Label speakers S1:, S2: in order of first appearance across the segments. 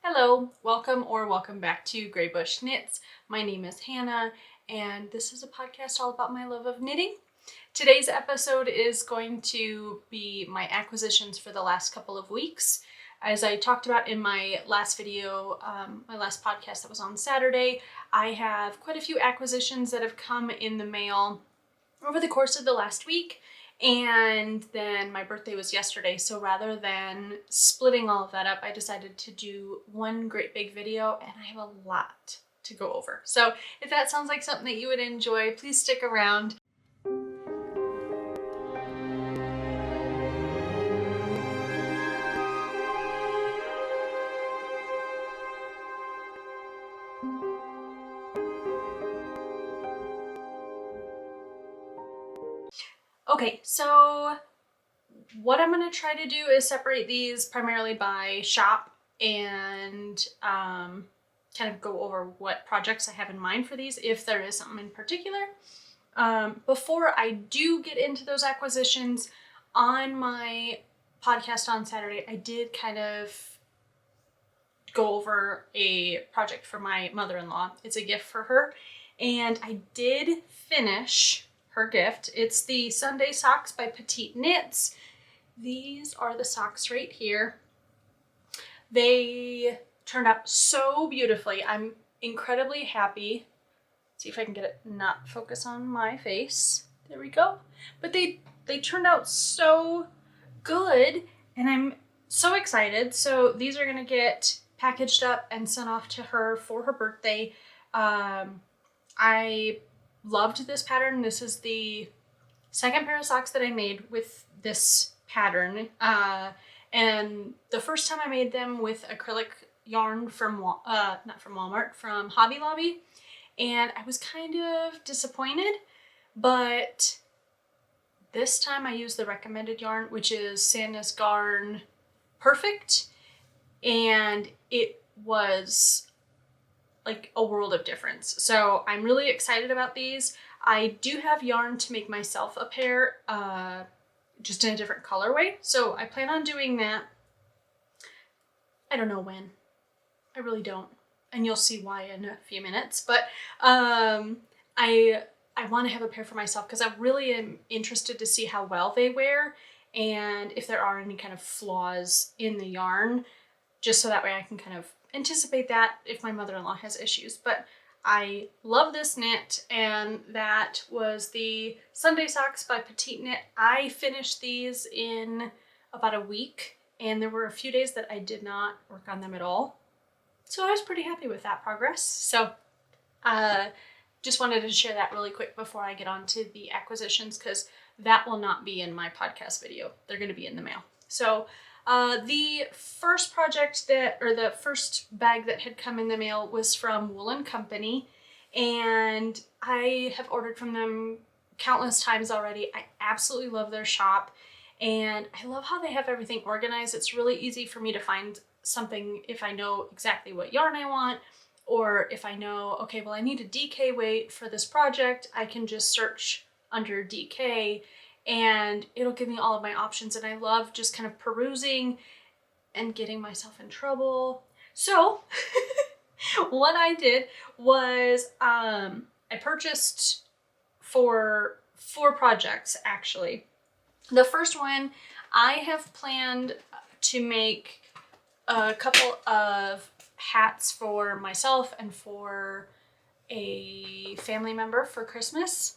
S1: Hello, welcome back to Grey Bush Knits. My name is Hannah, and this is a podcast all about my love of knitting. Today's episode is going to be my acquisitions for the last couple of weeks. As I talked about in my last video, my last podcast that was on Saturday, I have quite a few acquisitions that have come in the mail over the course of the last week. And then my birthday was yesterday, so rather than splitting all of that up, I decided to do one great big video, and I have a lot to go over. So if that sounds like something that you would enjoy, please stick around. Okay, so what I'm going to try to do is separate these primarily by shop and kind of go over what projects I have in mind for these, if there is something in particular. Before I do get into those acquisitions, on my podcast on Saturday, I did kind of go over a project for my mother-in-law. It's a gift for her, and I did finish her gift. It's the Sunday socks by Petite Knits. These are the socks right here. They turned out so beautifully. I'm incredibly happy. See if I can get it not focus on my face. There we go. But they turned out so good, and I'm so excited. So these are gonna get packaged up and sent off to her for her birthday. I loved this pattern. This is the second pair of socks that I made with this pattern. And the first time I made them with acrylic yarn from, not from Walmart, from Hobby Lobby. And I was kind of disappointed, but this time I used the recommended yarn, which is Sandnes Garn Perfect. And it was like a world of difference. So I'm really excited about these. I do have yarn to make myself a pair, just in a different colorway. So I plan on doing that. I don't know when. I really don't. And you'll see why in a few minutes. But I want to have a pair for myself because I really am interested to see how well they wear and if there are any kind of flaws in the yarn, just so that way I can kind of anticipate that if my mother-in-law has issues. But I love this knit, and that was the Sunday socks by Petite Knit. I finished these in about a week, and there were a few days that I did not work on them at all. So I was pretty happy with that progress. So just wanted to share that really quick before I get on to the acquisitions, because that will not be in my podcast video. They're going to be in the mail. So the first project the first bag that had come in the mail was from Wool & Company, and I have ordered from them countless times already. I absolutely love their shop, and I love how they have everything organized. It's really easy for me to find something if I know exactly what yarn I want, or if I know, okay, well, I need a DK weight for this project, I can just search under DK and it'll give me all of my options. And I love just kind of perusing and getting myself in trouble. So what I did was I purchased for 4 projects, actually. The first one, I have planned to make a couple of hats for myself and for a family member for Christmas.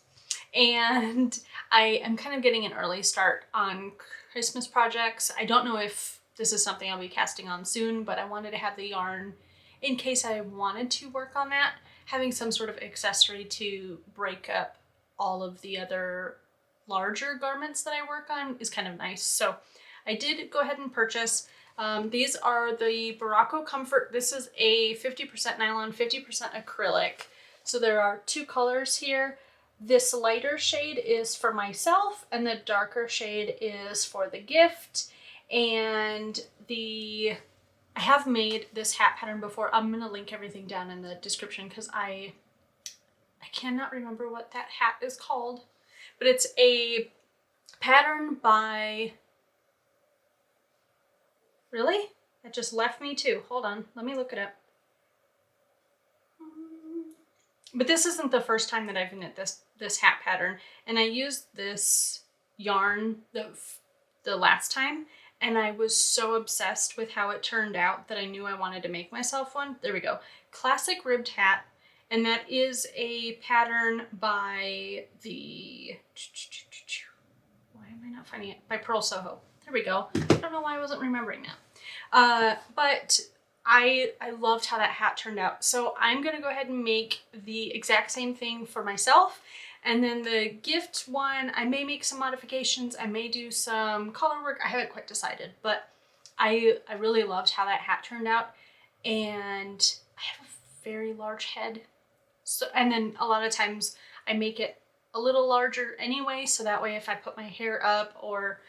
S1: And I am kind of getting an early start on Christmas projects. I don't know if this is something I'll be casting on soon, but I wanted to have the yarn in case I wanted to work on that. Having some sort of accessory to break up all of the other larger garments that I work on is kind of nice. So I did go ahead and purchase. These are the Berroco Comfort. This is a 50% nylon, 50% acrylic. So there are 2 colors here. This lighter shade is for myself and the darker shade is for the gift. And I have made this hat pattern before. I'm going to link everything down in the description because I cannot remember what that hat is called. But it's a pattern by... Really? That just left me too. Hold on, let me look it up. But this isn't the first time that I've knit this hat pattern, and I used this yarn the last time, and I was so obsessed with how it turned out that I knew I wanted to make myself one. There we go. Classic ribbed hat, and that is a pattern by the, why am I not finding it? By Pearl Soho. There we go. I don't know why I wasn't remembering that. But I loved how that hat turned out. So I'm gonna go ahead and make the exact same thing for myself. And then the gift one, I may make some modifications. I may do some color work. I haven't quite decided, but I really loved how that hat turned out. And I have a very large head. So, and then a lot of times I make it a little larger anyway. So that way, if I put my hair up or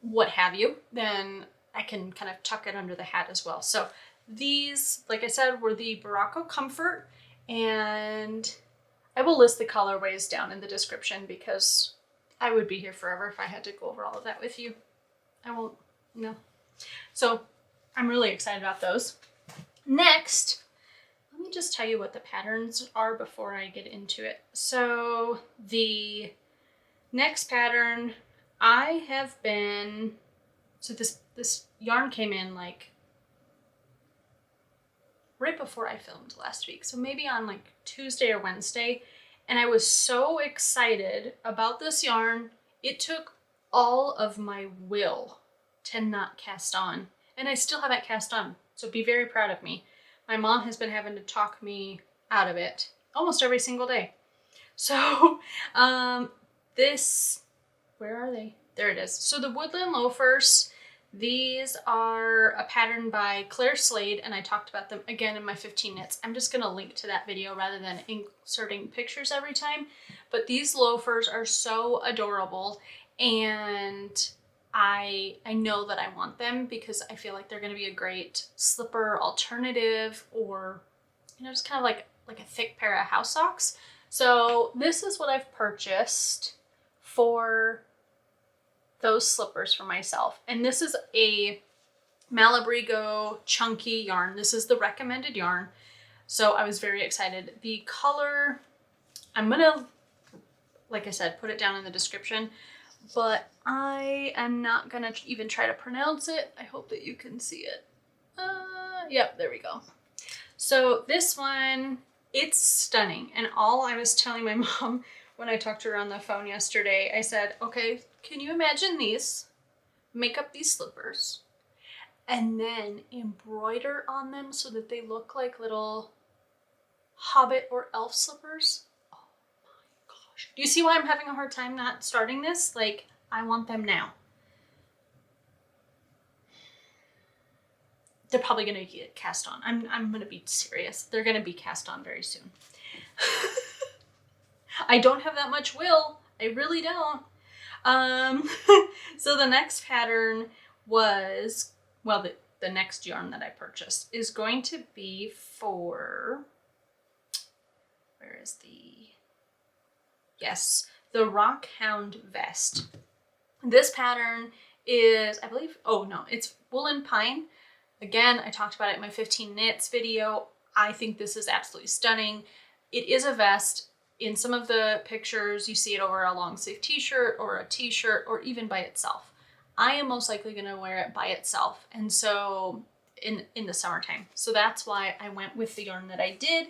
S1: what have you, then I can kind of tuck it under the hat as well. So these, like I said, were the Berroco Comfort, and I will list the colorways down in the description because I would be here forever if I had to go over all of that with you. I won't, no. So I'm really excited about those. Next, let me just tell you what the patterns are before I get into it. So the next pattern I have been, so this yarn came in like right before I filmed last week. So maybe on like Tuesday or Wednesday. And I was so excited about this yarn. It took all of my will to not cast on. And I still haven't cast on. So be very proud of me. My mom has been having to talk me out of it almost every single day. So this, where are they? There it is. So the Woodland Loafers, these are a pattern by Claire Slade, and I talked about them again in my 15 knits. I'm just going to link to that video rather than inserting pictures every time. But these loafers are so adorable, and I know that I want them because I feel like they're going to be a great slipper alternative, or, you know, just kind of like a thick pair of house socks. So this is what I've purchased for those slippers for myself. And this is a Malabrigo Chunky yarn. This is the recommended yarn. So I was very excited. The color, I'm gonna, like I said, put it down in the description, but I am not gonna even try to pronounce it. I hope that you can see it. Yep, there we go. So this one, it's stunning. And all I was telling my mom when I talked to her on the phone yesterday, I said, okay, can you imagine these? Make up these slippers and then embroider on them so that they look like little hobbit or elf slippers. Oh my gosh. Do you see why I'm having a hard time not starting this? Like, I want them now. They're probably going to get cast on. I'm going to be serious. They're going to be cast on very soon. I don't have that much will. I really don't. So the next pattern was, well, the next yarn that I purchased is going to be for, where is the, yes, the Rock Hound Vest. This pattern is, I believe, oh no, it's Woolen Pine. Again, I talked about it in my 15 knits video. I think this is absolutely stunning. It is a vest. In some of the pictures, you see it over a long sleeve t-shirt or a t-shirt or even by itself. I am most likely going to wear it by itself, and so in the summertime. So that's why I went with the yarn that I did.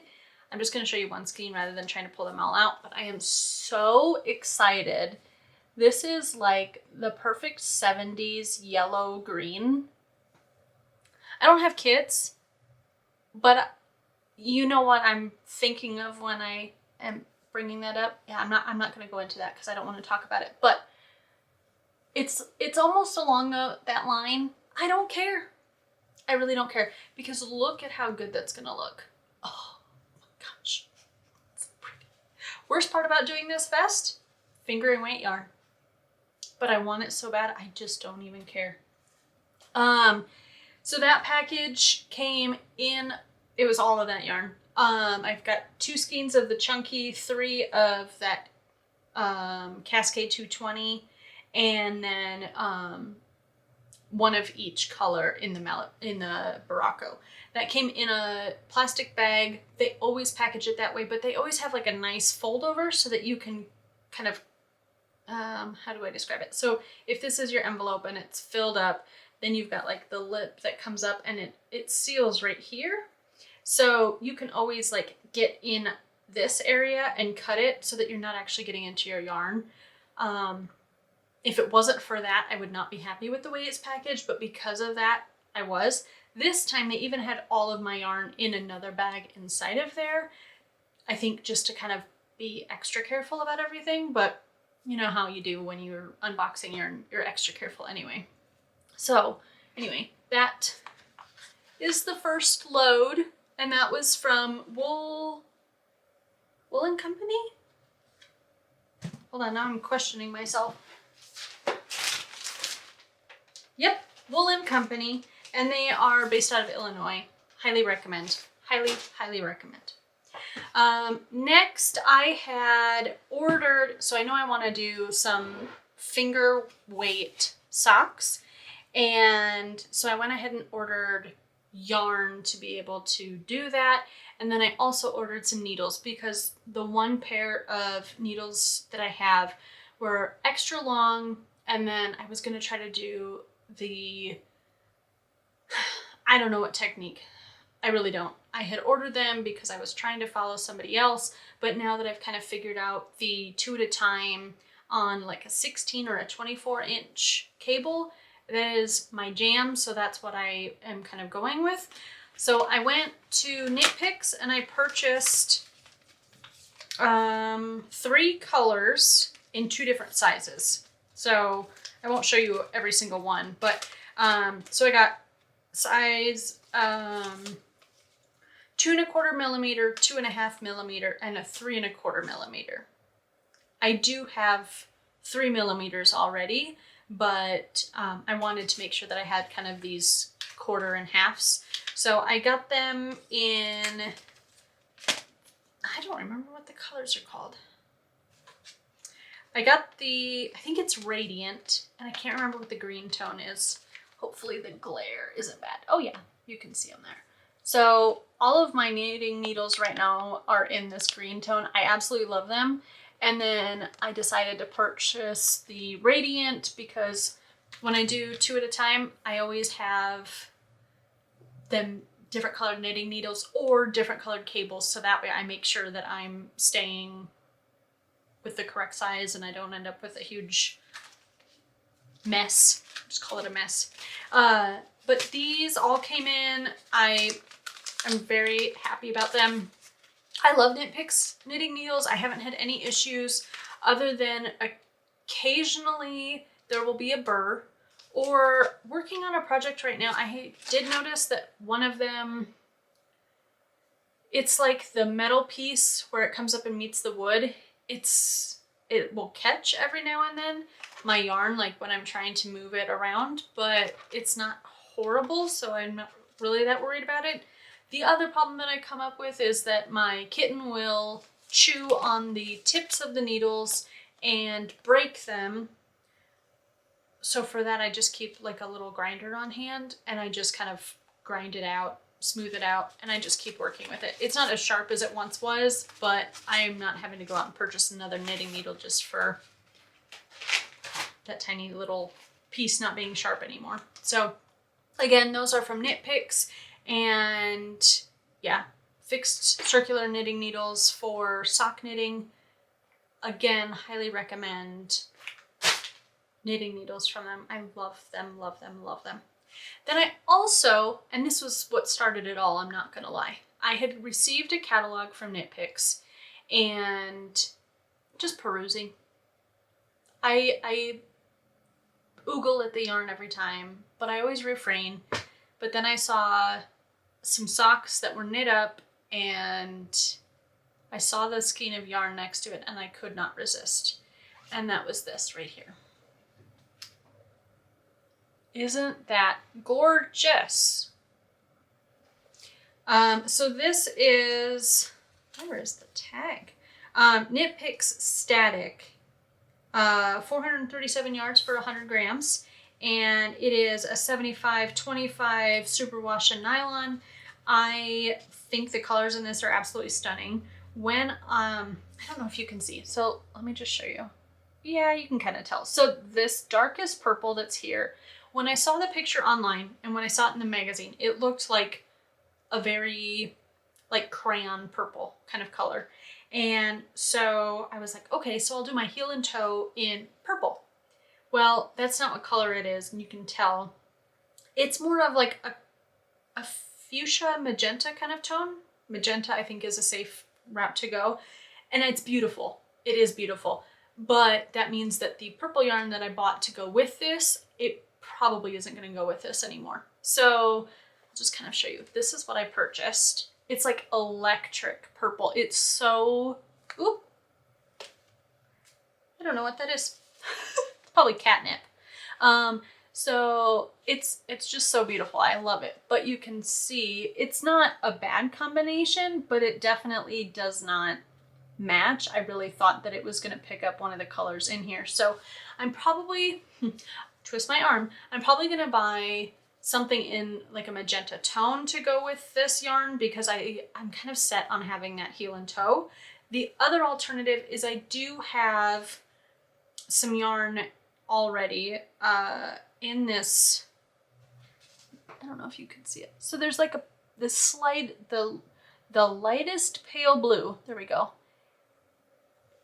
S1: I'm just going to show you one skein rather than trying to pull them all out, but I am so excited. This is like the perfect 70s yellow green. I don't have kids, but you know what I'm thinking of when I am bringing that up. Yeah, I'm not going to go into that because I don't want to talk about it, but it's almost along that line. I don't care. I really don't care, because look at how good that's going to look. Oh my gosh. It's pretty. Worst part about doing this vest, finger and weight yarn. But I want it so bad, I just don't even care. So that package came in, it was all of that yarn. I've got 2 skeins of the Chunky, 3 of that Cascade 220, and then one of each color in the Berroco. That came in a plastic bag. They always package it that way, but they always have like a nice fold over so that you can kind of, how do I describe it? So if this is your envelope and it's filled up, then you've got like the lip that comes up and it seals right here. So you can always like get in this area and cut it so that you're not actually getting into your yarn. If it wasn't for that, I would not be happy with the way it's packaged, but because of that, I was. This time they even had all of my yarn in another bag inside of there. I think just to kind of be extra careful about everything, but you know how you do when you're unboxing yarn, you're extra careful anyway. So anyway, that is the first load, and that was from Wool and Company? Hold on, now I'm questioning myself. Yep, Wool and Company. And they are based out of Illinois. Highly recommend. Highly, highly recommend. Next, I had ordered, so I know I want to do some finger weight socks. And so I went ahead and ordered yarn to be able to do that. And then I also ordered some needles because the one pair of needles that I have were extra long. And then I was going to try to do the... I don't know what technique. I really don't. I had ordered them because I was trying to follow somebody else, but now that I've kind of figured out the 2 at a time on like a 16 or a 24-inch cable, that is my jam, so that's what I am kind of going with. So I went to Knit Picks and I purchased 3 colors in 2 different sizes. So I won't show you every single one, but so I got size 2 1/4 millimeter, 2.5 millimeter, and a 3 1/4 millimeter. I do have 3 millimeters already, but I wanted to make sure that I had kind of these 1/4 and halves. So I got them in, I don't remember what the colors are called. I got I think it's Radiant, and I can't remember what the green tone is. Hopefully the glare isn't bad. Oh yeah, you can see them there. So all of my knitting needles right now are in this green tone. I absolutely love them. And then I decided to purchase the Radiant because when I do 2 at a time, I always have them different colored knitting needles or different colored cables. So that way I make sure that I'm staying with the correct size and I don't end up with a huge mess. Just call it a mess. But these all came in. I'm very happy about them. I love Knit Picks knitting needles. I haven't had any issues other than occasionally there will be a burr, or working on a project right now. I did notice that one of them, it's like the metal piece where it comes up and meets the wood. It will catch every now and then my yarn, like when I'm trying to move it around, but it's not horrible, so I'm not really that worried about it. The other problem that I come up with is that my kitten will chew on the tips of the needles and break them. So for that, I just keep like a little grinder on hand and I just kind of grind it out, smooth it out, and I just keep working with it. It's not as sharp as it once was, but I'm not having to go out and purchase another knitting needle just for that tiny little piece not being sharp anymore. So again, those are from Knit Picks, and yeah, fixed circular knitting needles for sock knitting. Again, highly recommend knitting needles from them. I love them, love them, love them. Then I also, and this was what started it all, I'm not gonna lie, I had received a catalog from Knit Picks and just perusing. I oogle at the yarn every time, but I always refrain. But then I saw some socks that were knit up and I saw the skein of yarn next to it and I could not resist. And that was this right here. Isn't that gorgeous? So this is, where is the tag? Knit Picks Static, 437 yards for 100 grams. and it is a 75-25 superwash and nylon. I think the colors in this are absolutely stunning. When I don't know if you can see, so let me just show you. Yeah, you can kind of tell. So this darkest purple that's here, when I saw the picture online and when I saw it in the magazine, it looked like a very like crayon purple kind of color. And so I was like, okay, so I'll do my heel and toe in purple. Well, that's not what color it is, and you can tell. It's more of like a fuchsia magenta kind of tone. Magenta, I think, is a safe route to go. And it's beautiful. It is beautiful. But that means that the purple yarn that I bought to go with this, it probably isn't going to go with this anymore. So I'll just kind of show you. This is what I purchased. It's like electric purple. It's so, ooh, I don't know what that is. It's probably catnip. So it's just so beautiful. I love it. But you can see it's not a bad combination, but it definitely does not match. I really thought that it was going to pick up one of the colors in here. So I'm probably, twist my arm, I'm probably going to buy something in like a magenta tone to go with this yarn because I'm kind of set on having that heel and toe. The other alternative is I do have some yarn already in this, I don't know if you can see it. So there's like this slide, the lightest pale blue, there we go.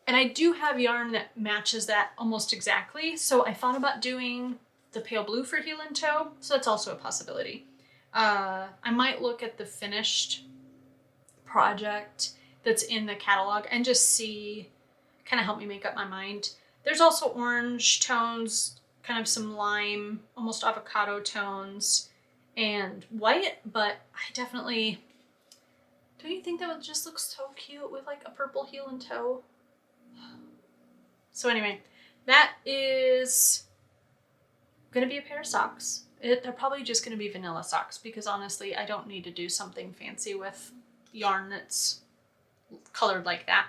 S1: And I do have yarn that matches that almost exactly. So I thought about doing the pale blue for heel and toe. So that's also a possibility. I might look at the finished project that's in the catalog and just see, kind of help me make up my mind. There's also orange tones, kind of some lime, almost avocado tones, and white, but I definitely, don't you think that would just look so cute with like a purple heel and toe? So anyway, that is going to be a pair of socks. They're probably just going to be vanilla socks because honestly, I don't need to do something fancy with yarn that's colored like that.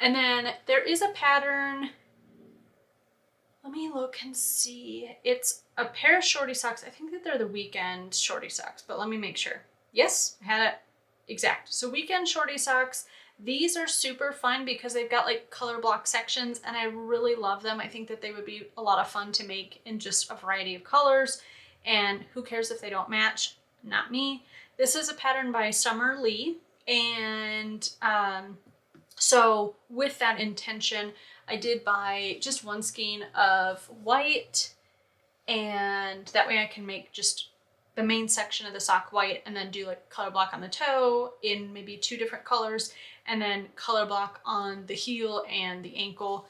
S1: And then there is a pattern. Let me look and see. It's a pair of shorty socks. I think that they're the weekend shorty socks, but let me make sure. Yes, I had it exact. So weekend shorty socks. These are super fun because they've got like color block sections and I really love them. I think that they would be a lot of fun to make in just a variety of colors, and who cares if they don't match? Not me. This is a pattern by Summer Lee, and so with that intention, I did buy just one skein of white, and that way I can make just the main section of the sock white and then do like color block on the toe in maybe 2 different colors, and then color block on the heel and the ankle,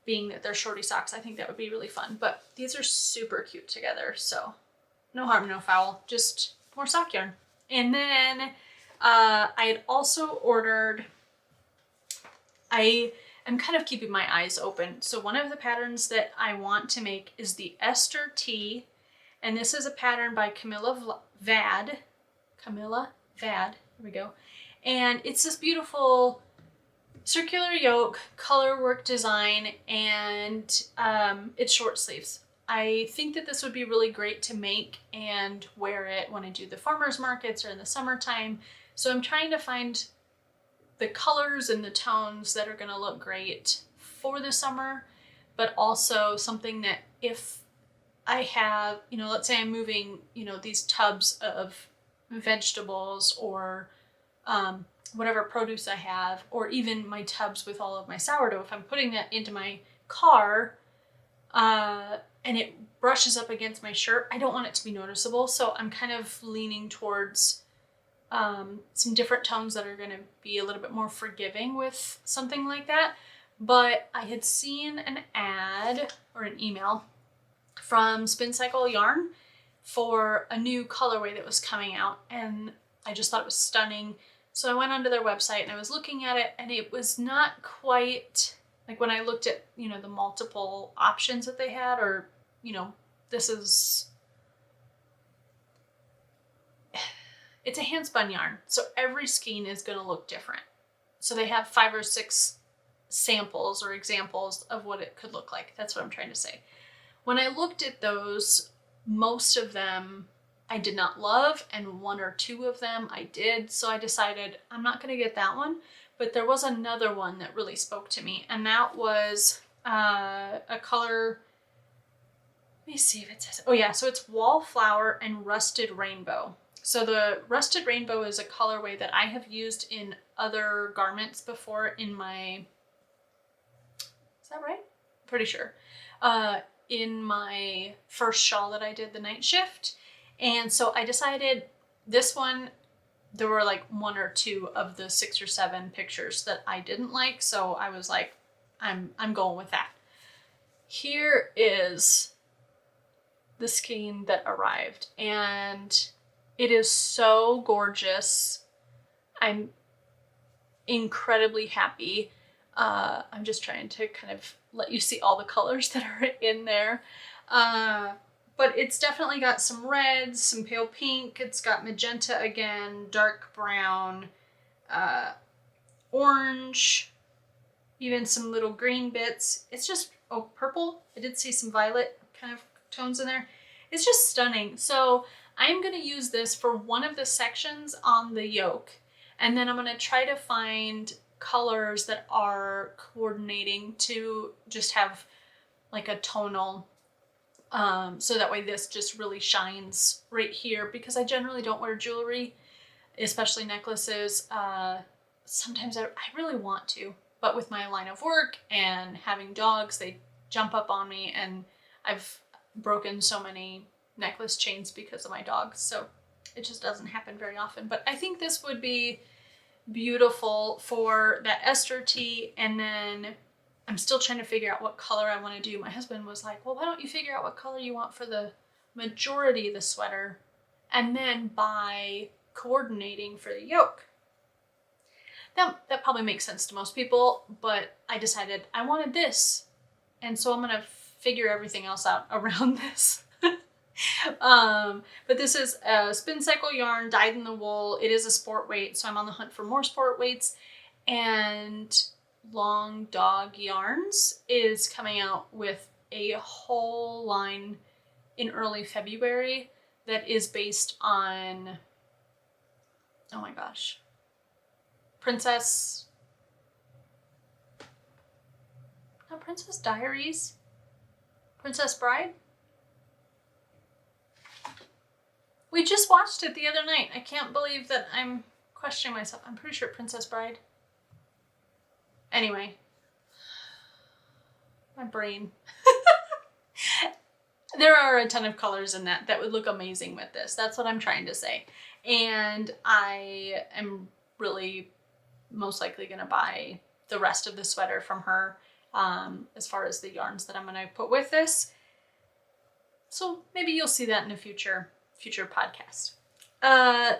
S1: being that they're shorty socks. I think that would be really fun, but these are super cute together. So no harm, no foul, just more sock yarn. And then I had also ordered, I am kind of keeping my eyes open. So one of the patterns that I want to make is the Esther T, and this is a pattern by Camilla Vad. Here we go. And it's this beautiful circular yoke, color work design, and it's short sleeves. I think that this would be really great to make and wear it when I do the farmers markets or in the summertime. So I'm trying to find the colors and the tones that are going to look great for the summer, but also something that if I have, let's say I'm moving, these tubs of vegetables or whatever produce I have, or even my tubs with all of my sourdough, if I'm putting that into my car and it brushes up against my shirt, I don't want it to be noticeable. So I'm kind of leaning towards some different tones that are going to be a little bit more forgiving with something like that. But I had seen an ad or an email from Spin Cycle Yarn for a new colorway that was coming out, and I just thought it was stunning. So I went onto their website and I was looking at it, and it was not quite like when I looked at, the multiple options that they had, or, this is, it's a hand spun yarn. So every skein is going to look different. So they have 5 or 6 samples or examples of what it could look like. That's what I'm trying to say. When I looked at those, Most of them I did not love, and 1 or 2 of them I did. So I decided I'm not going to get that one. But there was another one that really spoke to me, and that was a color. Let me see if it says. Oh yeah, so it's Wallflower and Rusted Rainbow. So the Rusted Rainbow is a colorway that I have used in other garments before in my, is that right? Pretty sure. In my first shawl that I did the night shift. And so I decided this one, there were like 1 or 2 of the 6 or 7 pictures that I didn't like. So I was like, I'm going with that. Here is the skein that arrived, and it is so gorgeous. I'm incredibly happy. I'm just trying to kind of let you see all the colors that are in there. But it's definitely got some reds, some pale pink. It's got magenta again, dark brown, orange, even some little green bits. It's just, oh, purple. I did see some violet kind of tones in there. It's just stunning. So I'm going to use this for one of the sections on the yoke, and then I'm going to try to find colors that are coordinating to just have like a tonal, so that way this just really shines right here, because I generally don't wear jewelry, especially necklaces. Sometimes I really want to, but with my line of work and having dogs, they jump up on me, and I've broken so many necklace chains because of my dogs, so it just doesn't happen very often. But I think this would be beautiful for that ester tee, and then I'm still trying to figure out what color I want to do. My husband was like, well, why don't you figure out what color you want for the majority of the sweater, and then by coordinating for the yoke. That probably makes sense to most people, but I decided I wanted this, and so I'm gonna figure everything else out around this. But this is a spin cycle yarn dyed in the wool. It is a sport weight, so I'm on the hunt for more sport weights. And Long Dog Yarns is coming out with a whole line in early February that is based on, oh my gosh, Princess Diaries? Princess Bride? We just watched it the other night. I can't believe that I'm questioning myself. I'm pretty sure Princess Bride. Anyway. My brain. There are a ton of colors in that would look amazing with this. That's what I'm trying to say. And I am really most likely going to buy the rest of the sweater from her, as far as the yarns that I'm going to put with this. So maybe you'll see that in a future podcast.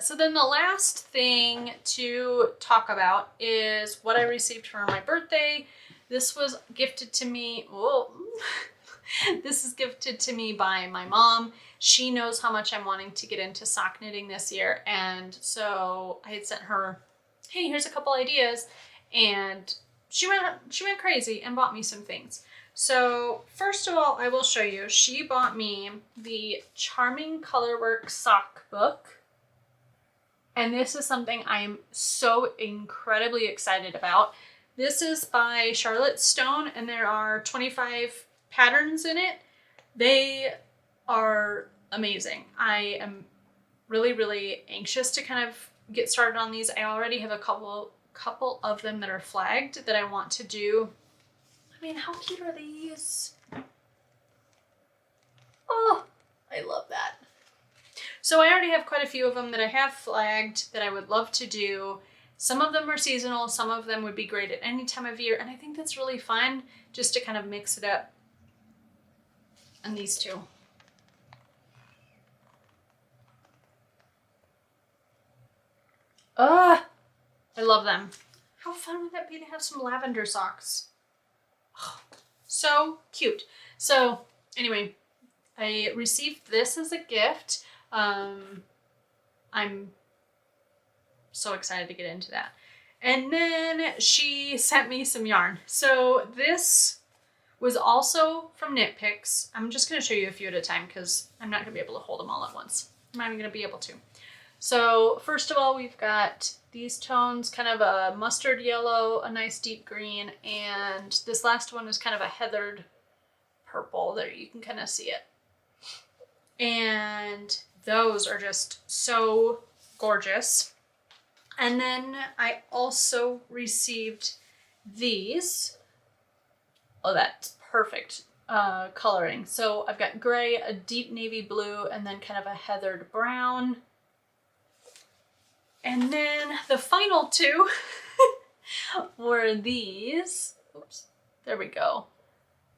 S1: So then the last thing to talk about is what I received for my birthday. This was gifted to me. Whoa. This is gifted to me by my mom. She knows how much I'm wanting to get into sock knitting this year, and so I had sent her, hey, here's a couple ideas, and she went crazy and bought me some things. So first of all, I will show you, she bought me the Charming Colorwork sock book. And this is something I'm so incredibly excited about. This is by Charlotte Stone, and there are 25 patterns in it. They are amazing. I am really, really anxious to kind of get started on these. I already have a couple of them that are flagged that I want to do. I mean, how cute are these? Oh, I love that. So I already have quite a few of them that I have flagged that I would love to do. Some of them are seasonal, some of them would be great at any time of year, and I think that's really fun just to kind of mix it up. And these two. I love them. How fun would that be to have some lavender socks? Oh, so cute. So anyway, I received this as a gift. I'm so excited to get into that. And then she sent me some yarn. So this was also from Knit Picks. I'm just going to show you a few at a time because I'm not going to be able to hold them all at once. I'm not even going to be able to. So first of all, we've got these tones, kind of a mustard yellow, a nice deep green, and this last one is kind of a heathered purple. There, you can kind of see it. And those are just so gorgeous. And then I also received these. Oh, that's perfect coloring. So I've got gray, a deep navy blue, and then kind of a heathered brown. And then the final two were these. Oops, there we go.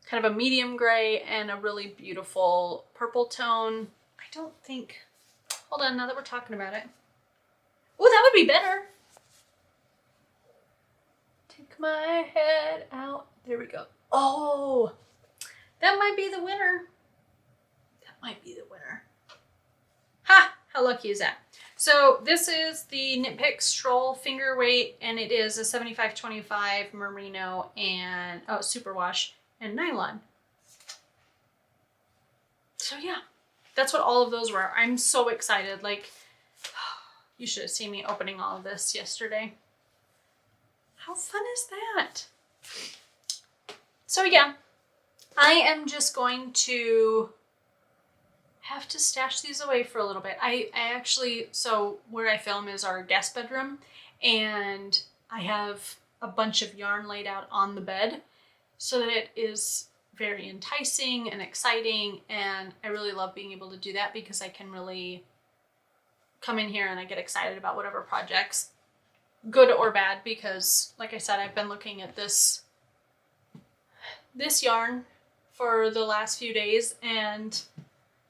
S1: Kind of a medium gray and a really beautiful purple tone. I don't think, hold on, now that we're talking about it. Oh, that would be better. Take my head out. There we go. Oh, that might be the winner. That might be the winner. Ha! How lucky is that? So this is the Knit Picks Stroll finger weight, and it is a 75/25 merino and superwash and nylon. So yeah, that's what all of those were. I'm so excited. Like, you should have seen me opening all of this yesterday. How fun is that? So yeah, I am just going to have to stash these away for a little bit. I actually, so where I film is our guest bedroom, and I have a bunch of yarn laid out on the bed so that it is very enticing and exciting, and I really love being able to do that because I can really come in here and I get excited about whatever projects, good or bad, because like I said, I've been looking at this yarn for the last few days and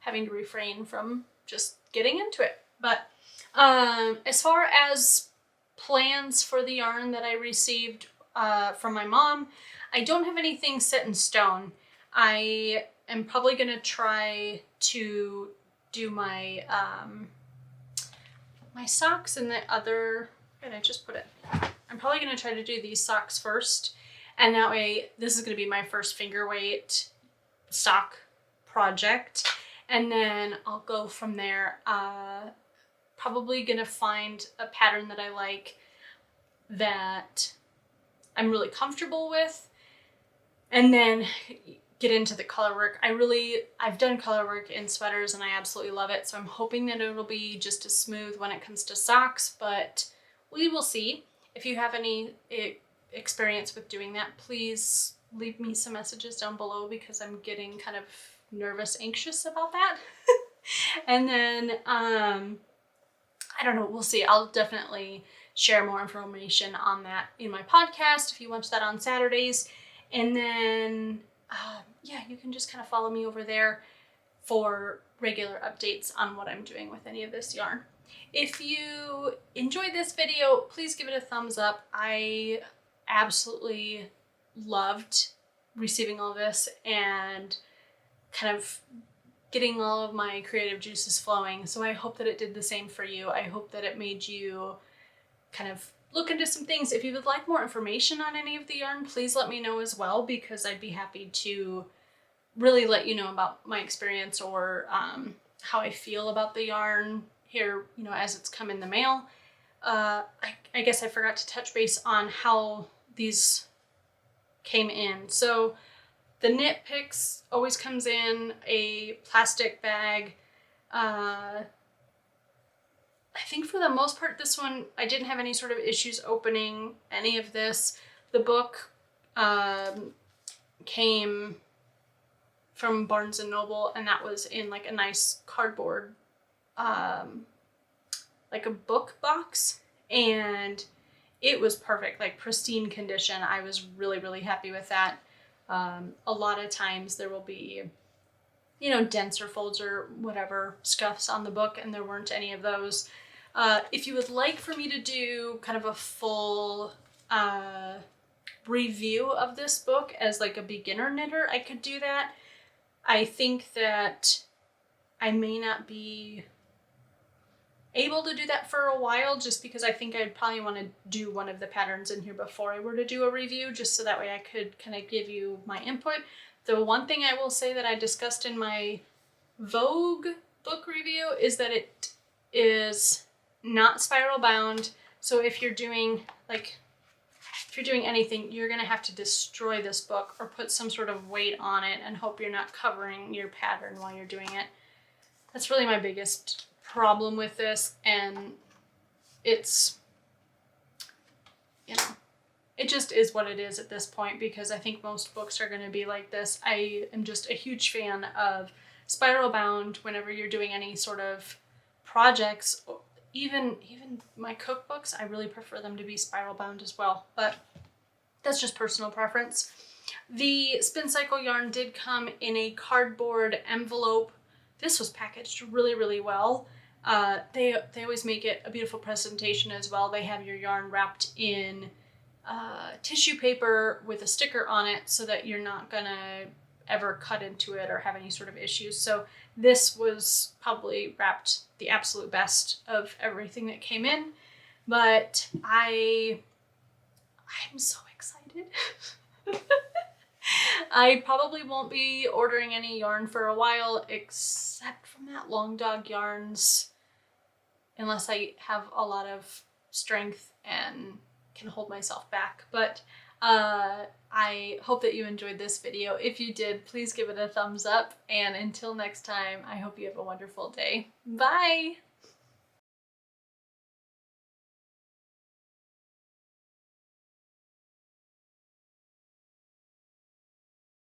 S1: having to refrain from just getting into it. But as far as plans for the yarn that I received from my mom, I don't have anything set in stone. I am probably going to try to do my my socks and the other, where did I just put it? I'm probably going to try to do these socks first, and that way this is going to be my first finger weight sock project, and then I'll go from there. Probably going to find a pattern that I like, that I'm really comfortable with, and then get into the color work. I've done color work in sweaters and I absolutely love it. So I'm hoping that it'll be just as smooth when it comes to socks, but we will see. If you have any experience with doing that, please leave me some messages down below because I'm getting kind of nervous, anxious about that. And then, I don't know, we'll see. I'll definitely share more information on that in my podcast if you watch that on Saturdays. And then, yeah, you can just kind of follow me over there for regular updates on what I'm doing with any of this yarn. If you enjoyed this video, please give it a thumbs up. I absolutely loved receiving all this and kind of getting all of my creative juices flowing. So I hope that it did the same for you. I hope that it made you kind of look into some things. If you would like more information on any of the yarn, please let me know as well, because I'd be happy to really let you know about my experience or how I feel about the yarn here, you know, as it's come in the mail. I guess I forgot to touch base on how these came in. So the Knit Picks always comes in a plastic bag. I think for the most part, this one, I didn't have any sort of issues opening any of this. The book came from Barnes & Noble, and that was in like a nice cardboard, like a book box, and it was perfect, like pristine condition. I was really, really happy with that. A lot of times there will be, you know, dents or folds or whatever scuffs on the book, and there weren't any of those. If you would like for me to do kind of a full review of this book as like a beginner knitter, I could do that. I think that I may not be able to do that for a while, just because I think I'd probably want to do one of the patterns in here before I were to do a review, just so that way I could kind of give you my input. The one thing I will say that I discussed in my Vogue book review is that it is not spiral bound. So if you're doing anything, you're gonna have to destroy this book or put some sort of weight on it and hope you're not covering your pattern while you're doing it. That's really my biggest problem with this, and it's, you know, it just is what it is at this point, because I think most books are going to be like this. I am just a huge fan of spiral bound whenever you're doing any sort of projects. Even my cookbooks, I really prefer them to be spiral bound as well, but that's just personal preference. The Spin Cycle yarn did come in a cardboard envelope. This was packaged really, really well. They always make it a beautiful presentation as well. They have your yarn wrapped in tissue paper with a sticker on it so that you're not gonna ever cut into it or have any sort of issues. So this was probably wrapped the absolute best of everything that came in, but I'm so excited. I probably won't be ordering any yarn for a while, except from that Long Dog Yarns, unless I have a lot of strength and can hold myself back. But I hope that you enjoyed this video. If you did, please give it a thumbs up, and until next time, I hope you have a wonderful day. Bye!